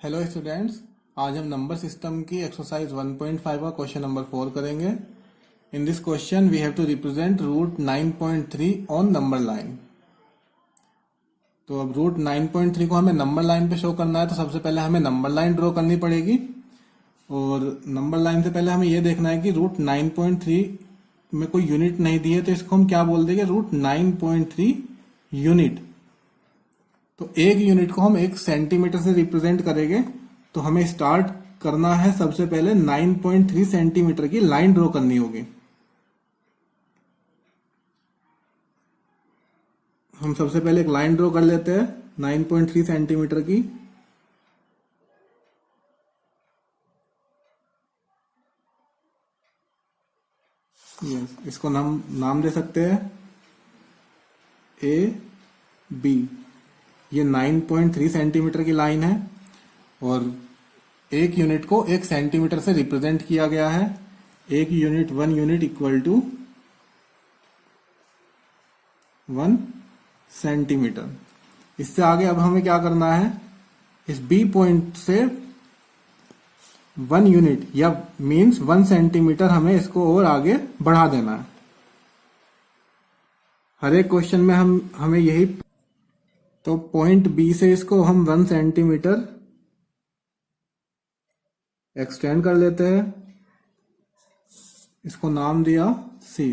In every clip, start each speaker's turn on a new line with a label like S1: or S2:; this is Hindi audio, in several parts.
S1: हेलो स्टूडेंट्स, आज हम नंबर सिस्टम की एक्सरसाइज 1.5 का क्वेश्चन नंबर 4 करेंगे। In this question we have to represent root 9.3 on number line. तो अब रूट 9.3 को हमें नंबर लाइन पे शो करना है, तो सबसे पहले हमें नंबर लाइन ड्रॉ करनी पड़ेगी। और नंबर लाइन से पहले हमें यह देखना है कि रूट 9.3 में कोई यूनिट नहीं दी है, तो इसको हम क्या बोल देंगे, रूट 9.3 यूनिट। तो एक यूनिट को हम 1 सेंटीमीटर से रिप्रेजेंट करेंगे। तो हमें स्टार्ट करना है, सबसे पहले 9.3 सेंटीमीटर की लाइन ड्रॉ करनी होगी। हम सबसे पहले एक लाइन ड्रॉ कर लेते हैं 9.3 सेंटीमीटर की। इसको नाम दे सकते हैं ए बी। ये 9.3 सेंटीमीटर की लाइन है और एक यूनिट को 1 सेंटीमीटर से रिप्रेजेंट किया गया है। एक unit 1 unit equal to 1 centimetre. इससे आगे अब हमें क्या करना है, इस बी पॉइंट से 1 यूनिट या मींस 1 सेंटीमीटर हमें इसको और आगे बढ़ा देना है। हर एक क्वेश्चन में हमें यही, तो पॉइंट बी से इसको हम 1 सेंटीमीटर एक्सटेंड कर लेते हैं। इसको नाम दिया सी।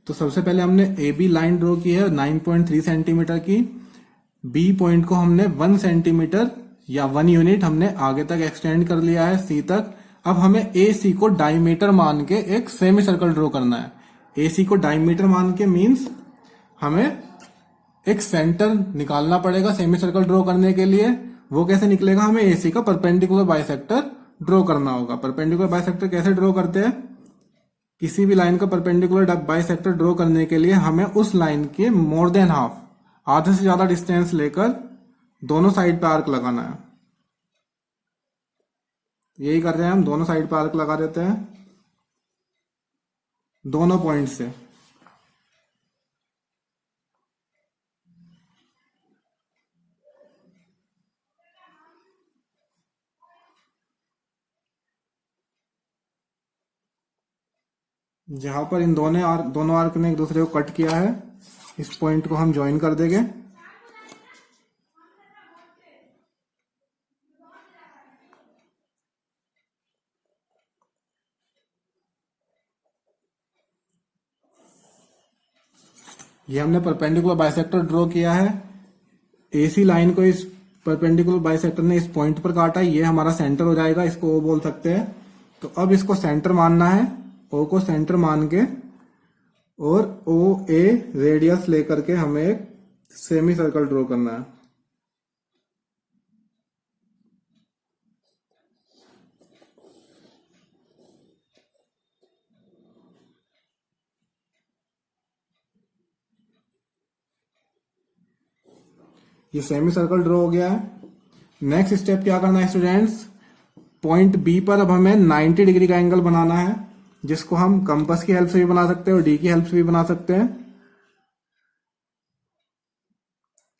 S1: तो सबसे पहले हमने ए बी लाइन ड्रॉ की है 9.3 सेंटीमीटर की। बी पॉइंट को हमने 1 सेंटीमीटर या 1 यूनिट हमने आगे तक एक्सटेंड कर लिया है सी तक। अब हमें ए सी को डायमीटर मान के एक सेमी सर्कल ड्रॉ करना है। ए सी को डायमीटर मान के मीन्स हमें एक सेंटर निकालना पड़ेगा सेमी सर्कल ड्रॉ करने के लिए। वो कैसे निकलेगा, हमें एसी का परपेंडिकुलर बाइसेक्टर ड्रॉ करना होगा। परपेंडिकुलर बाइसेक्टर कैसे ड्रॉ करते हैं, किसी भी लाइन का परपेंडिकुलर बाइसेक्टर ड्रॉ करने के लिए हमें उस लाइन के मोर देन हाफ, आधे से ज्यादा डिस्टेंस लेकर दोनों साइड पे आर्क लगाना है। यही कर रहे हैं हम, दोनों साइड पे आर्क लगा देते हैं दोनों पॉइंट से। जहां पर इन दोनों आर्क ने एक दूसरे को कट किया है, इस पॉइंट को हम ज्वाइन कर देंगे। ये हमने परपेंडिकुलर बाइसेक्टर ड्रॉ किया है। एसी लाइन को इस परपेंडिकुलर बाइसेक्टर ने इस पॉइंट पर काटा, ये हमारा सेंटर हो जाएगा, इसको ओ बोल सकते हैं। तो अब इसको सेंटर मानना है, ओ को सेंटर मान के और ओ ए रेडियस लेकर के हमें एक सेमी सर्कल ड्रॉ करना है। ये सेमी सर्कल ड्रॉ हो गया है। नेक्स्ट स्टेप क्या करना है स्टूडेंट्स, पॉइंट बी पर अब हमें 90 डिग्री का एंगल बनाना है, जिसको हम कंपास की हेल्प से भी बना सकते हैं और डी की हेल्प से भी बना सकते हैं।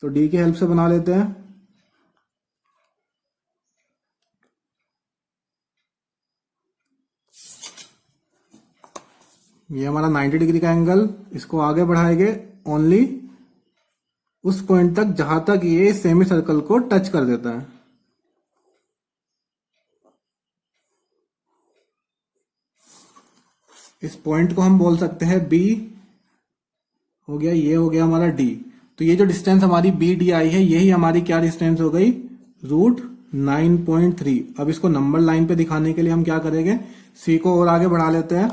S1: तो डी की हेल्प से बना लेते हैं। ये हमारा 90 डिग्री का एंगल, इसको आगे बढ़ाएंगे ओनली उस पॉइंट तक जहां तक ये सेमी सर्कल को टच कर देता है। इस पॉइंट को हम बोल सकते हैं बी हो गया, ये हो गया हमारा डी। तो ये जो डिस्टेंस हमारी बी डी आई है, यही हमारी क्या डिस्टेंस हो गई, रूट 9.3। अब इसको नंबर लाइन पे दिखाने के लिए हम क्या करेंगे, सी को और आगे बढ़ा लेते हैं।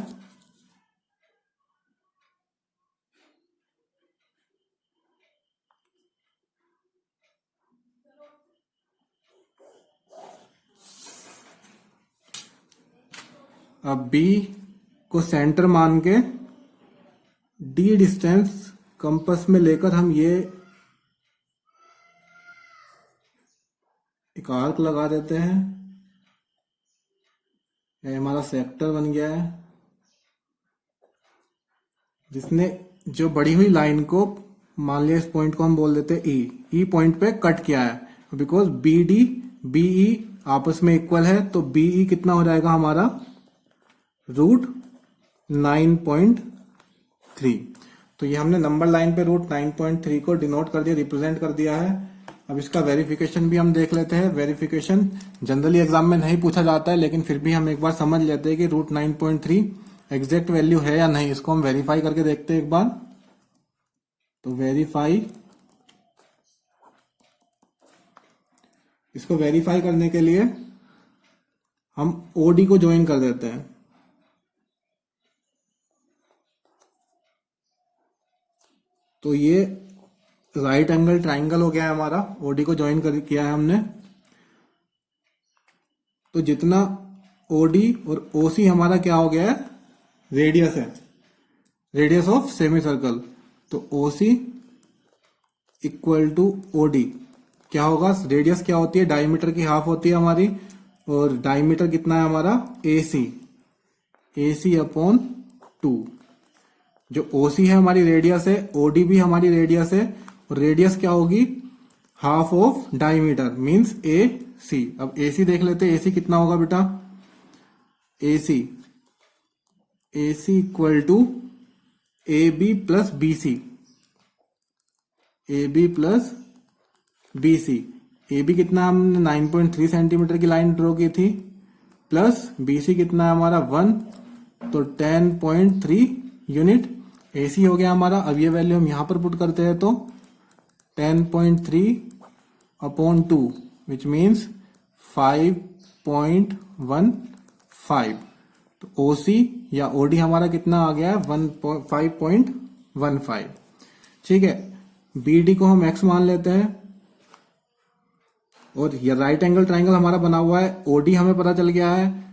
S1: अब बी को सेंटर मान के डी डिस्टेंस कंपास में लेकर हम ये एक आर्क लगा देते हैं। ये हमारा सेक्टर बन गया है, जिसने जो बढ़ी हुई लाइन को, मान लिया इस पॉइंट को हम बोल देते हैं ई पॉइंट पे कट किया है, बिकॉज बी डी बीई आपस में इक्वल है, तो बीई कितना हो जाएगा हमारा √9.3। तो ये हमने नंबर लाइन पे √9.3 को डिनोट कर दिया, रिप्रेजेंट कर दिया है। अब इसका वेरिफिकेशन भी हम देख लेते हैं। वेरिफिकेशन जनरली एग्जाम में नहीं पूछा जाता है, लेकिन फिर भी हम एक बार समझ लेते हैं कि √9.3 एग्जैक्ट वैल्यू है या नहीं। इसको हम वेरीफाई करके देखते हैं एक बार। तो इसको वेरीफाई करने के लिए हम ओडी को ज्वाइन कर देते हैं। तो ये राइट एंगल ट्राइंगल हो गया है हमारा, ओडी को ज्वाइन किया है हमने। तो जितना ओडी और ओसी हमारा क्या हो गया है, रेडियस है, रेडियस ऑफ सेमी सर्कल। तो ओसी इक्वल टू ओडी क्या होगा, रेडियस क्या होती है, डायमीटर की हाफ होती है हमारी, और डायमीटर कितना है हमारा AC अपॉन 2। जो OC है हमारी रेडियस है, OD भी हमारी रेडियस है, और रेडियस क्या होगी, half of diameter means AC। अब AC देख लेते हैं, AC कितना होगा बेटा, AC equal to AB plus BC। AB कितना, हमने 9.3 सेंटीमीटर की लाइन ड्रॉ की थी, प्लस BC कितना है हमारा 1, तो 10.3 यूनिट AC हो गया हमारा। अब ये वैल्यू हम यहां पर पुट करते हैं, तो 10.3 अपॉन 2 विच मीन्स 5.15। तो OC या OD हमारा कितना आ गया है 5.15। ठीक है, BD को हम x मान लेते हैं, और ये राइट एंगल ट्राइंगल हमारा बना हुआ है, OD हमें पता चल गया है,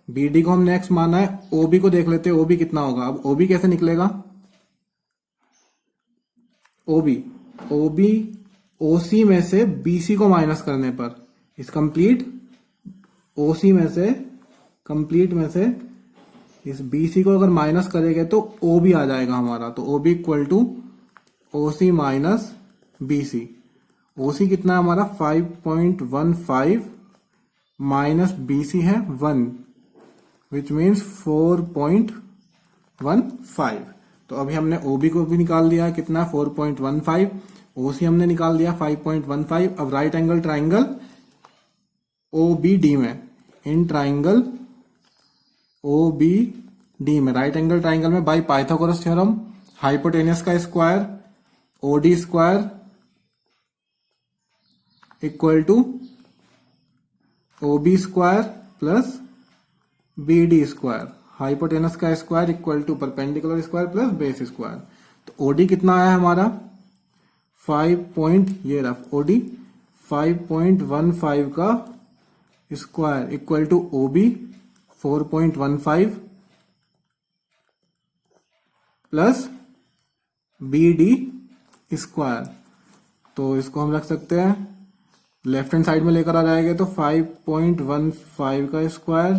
S1: BD को हमने x माना है। OB को देख लेते हैं, OB कितना होगा। अब OB कैसे निकलेगा, OB OC में से BC को माइनस करने पर, इस कंप्लीट OC में से इस BC को अगर माइनस करेंगे तो OB आ जाएगा हमारा। तो OB equal to OC minus BC। OC कितना है हमारा 5.15 माइनस BC है 1 विच मीन्स 4.15। तो अभी हमने OB को भी निकाल दिया है, कितना 4.15, OC हमने निकाल दिया 5.15। अब राइट एंगल ट्राइंगल OBD में, इन ट्राइंगल OBD में, राइट एंगल ट्राइंगल में बाय पाइथागोरस थ्योरम हाइपोटेनस का square OD square equal to OB square plus BD square, hypotenuse का square equal to perpendicular square plus base square. तो OD कितना आया हमारा 5.15 का square equal to OB 4.15 plus BD square. तो इसको हम रख सकते हैं लेफ्ट हैंड साइड में लेकर आ जाएंगे, तो 5.15 का स्क्वायर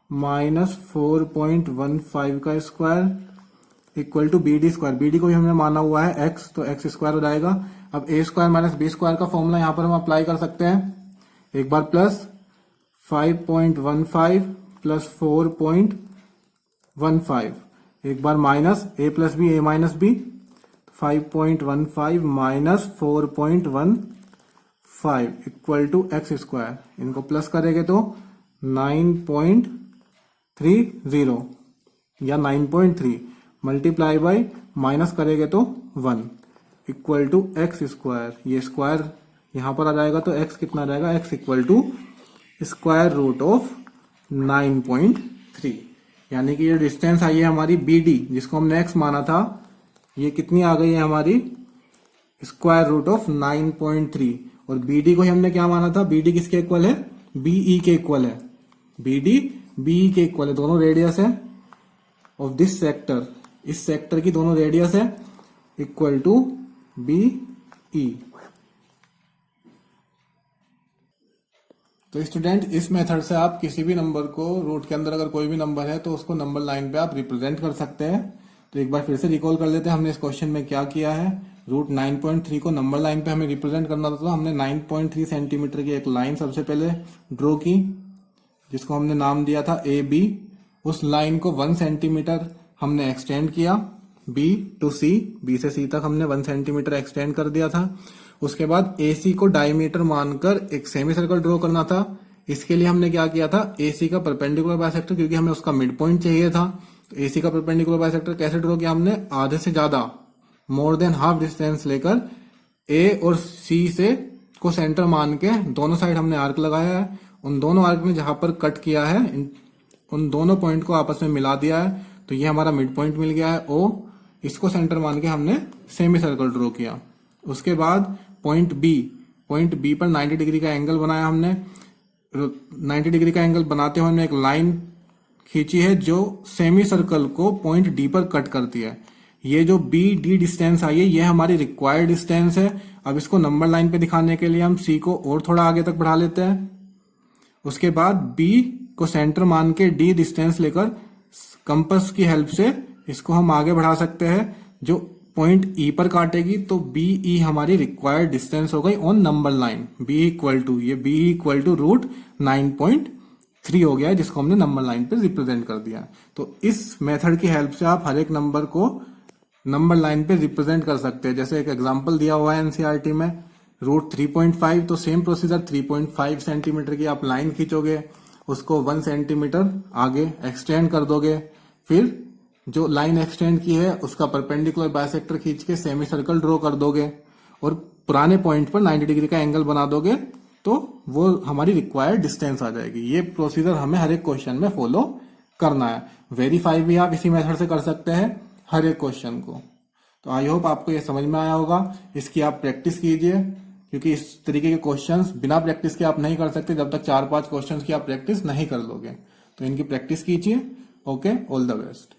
S1: माइनस 4.15 का square equal to BD square. BD को भी हमने माना हुआ है x, तो x स्क्वायर हो जाएगा। अब A square minus B square का फॉर्मूला यहां पर हम अप्लाई कर सकते हैं। एक बार प्लस 5.15 प्लस 4.15, एक बार minus A plus B, A minus B, 5.15 minus 4.15 equal to x square. इनको प्लस करेंगे तो 9.30 या 9.3 मल्टीप्लाई बाय माइनस करेंगे तो 1 इक्वल टू x स्क्वायर। ये स्क्वायर यहां पर आ जाएगा, तो x कितना आ जाएगा, x equal to square root of 9.3। यानी कि ये डिस्टेंस आई है हमारी BD, जिसको हमने x माना था, ये कितनी आ गई है हमारी स्क्वायर रूट ऑफ 9.3। और BD को ही हमने क्या माना था, BD किसके इक्वल है, BE के इक्वल है। BD BE के इक्वल है, दोनों रेडियस है ऑफ दिस सेक्टर, इस सेक्टर की दोनों रेडियस है, इक्वल टू BE। तो स्टूडेंट इस मेथड से आप किसी भी नंबर को, रूट के अंदर अगर कोई भी नंबर है तो उसको नंबर लाइन पे आप रिप्रेजेंट कर सकते हैं। तो एक बार फिर से रिकॉल कर लेते हैं हमने इस क्वेश्चन में क्या किया है। रूट 9.3 को नंबर लाइन पे हमें रिप्रेजेंट करना था, तो हमने 9.3 सेंटीमीटर की एक लाइन सबसे पहले ड्रॉ की, जिसको हमने नाम दिया था ए बी। उस लाइन को 1 सेंटीमीटर हमने एक्सटेंड किया बी टू सी, बी से सी तक हमने 1 सेंटीमीटर एक्सटेंड कर दिया था। उसके बाद ए सी को डायमीटर मानकर एक सेमी सर्कल ड्रॉ करना था। इसके लिए हमने क्या किया था, ए सी का परपेंडिकुलर बाइसेक्टर, क्योंकि हमें उसका मिड पॉइंट चाहिए था, तो ए सी का परपेंडिकुलर बाइसेक्टर कैसे ड्रॉ किया हमने, आधे से ज्यादा मोर देन हाफ डिस्टेंस लेकर ए और सी से को सेंटर मान के दोनों साइड हमने आर्क लगाया है। उन दोनों आर्क में जहां पर कट किया है उन दोनों पॉइंट को आपस में मिला दिया है, तो ये हमारा मिड पॉइंट मिल गया है ओ। इसको सेंटर मान के हमने सेमी सर्कल ड्रॉ किया। उसके बाद पॉइंट बी पर 90 डिग्री का एंगल बनाया हमने। 90 डिग्री का एंगल बनाते हुए हमने एक लाइन खींची है जो सेमी सर्कल को पॉइंट डी पर कट करती है। ये जो बी डी डिस्टेंस आई है ये हमारी रिक्वायर्ड डिस्टेंस है। अब इसको नंबर लाइन पे दिखाने के लिए हम सी को और थोड़ा आगे तक बढ़ा लेते हैं। उसके बाद बी को सेंटर मान के डी डिस्टेंस लेकर कंपास की हेल्प से इसको हम आगे बढ़ा सकते हैं, जो पॉइंट ई पर काटेगी, तो बी ई हमारी रिक्वायर्ड डिस्टेंस हो गई on number line. B equal to root 9.3 हो गया है, जिसको हमने नंबर लाइन पे रिप्रेजेंट कर दिया। तो इस मेथड की हेल्प से आप हर एक नंबर को नंबर लाइन पे रिप्रेजेंट कर सकते हैं। जैसे एक एग्जांपल दिया हुआ है एनसीईआरटी में रूट 3.5, तो सेम प्रोसीजर 3.5 सेंटीमीटर की आप लाइन खींचोगे, उसको 1 सेंटीमीटर आगे एक्सटेंड कर दोगे, फिर जो लाइन एक्सटेंड की है उसका परपेंडिकुलर बाइसेक्टर खींच के सेमी सर्कल ड्रॉ कर दोगे और पुराने पॉइंट पर 90 डिग्री का एंगल बना दोगे, तो वो हमारी रिक्वायर्ड डिस्टेंस आ जाएगी। ये प्रोसीजर हमें हर एक क्वेश्चन में फॉलो करना है। वेरीफाई भी आप इसी मेथड से कर सकते हैं हर एक क्वेश्चन को। तो आई होप आपको ये समझ में आया होगा। इसकी आप प्रैक्टिस कीजिए, क्योंकि इस तरीके के क्वेश्चंस बिना प्रैक्टिस के आप नहीं कर सकते जब तक 4-5 क्वेश्चंस की आप प्रैक्टिस नहीं कर लोगे। तो इनकी प्रैक्टिस कीजिए। Okay, all the best.